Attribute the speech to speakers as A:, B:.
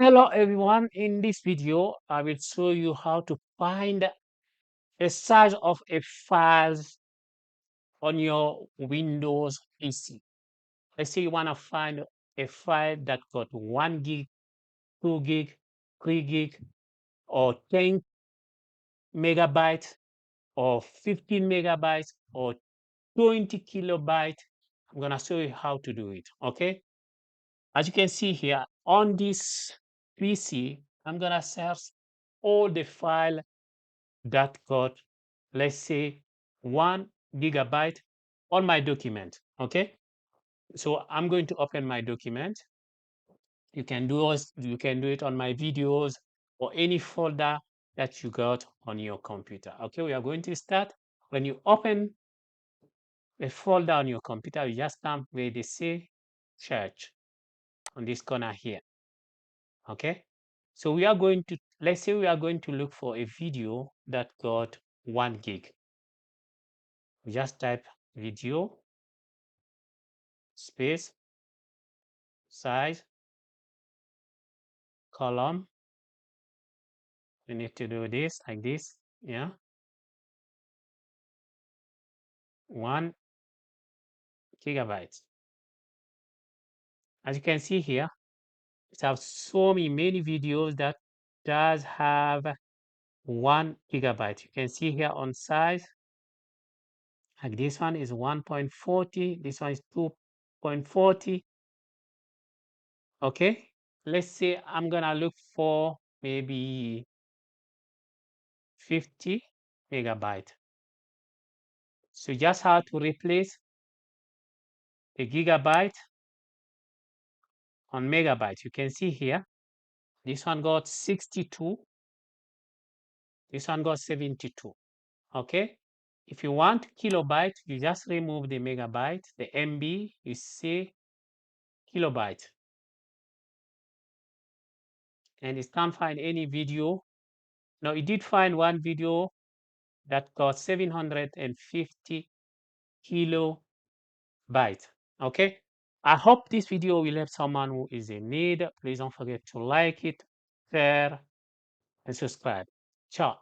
A: Hello everyone, in this video I will show you how to find a size of a files on your Windows PC. Let's say you want to find a file that got 1 gig, 2 gig, 3 gig, or 10 megabytes, or 15 megabytes, or 20 kilobytes. I'm going to show you how to do it, okay? As you can see here on this PC, I'm going to search all the file that got, let's say, 1 gigabyte on my document. Okay, so I'm going to open my document. You can do it on my videos or any folder that you got on your computer. Okay, we are going to start. When you open a folder on your computer, you just come where they say search on this corner here. Okay, so we are going to, let's say we are going to look for a video that got 1 gig. We just type video space size column. We need to do this like this. Yeah, 1 gigabyte. As you can see here, it has so many videos that does have 1 gigabyte. You can see here on size, like this one is 1.40, this one is 2.40. Okay, let's say I'm gonna look for maybe 50 megabyte. So just how to replace a gigabyte on megabyte. You can see here, this one got 62, this one got 72. Okay, if you want kilobyte, you just remove the megabyte, the MB, you see kilobyte, and it can't find any video. Now it did find one video that got 750 kilobyte. Okay, I hope this video will help someone who is in need. Please don't forget to like it, share, and subscribe. Ciao.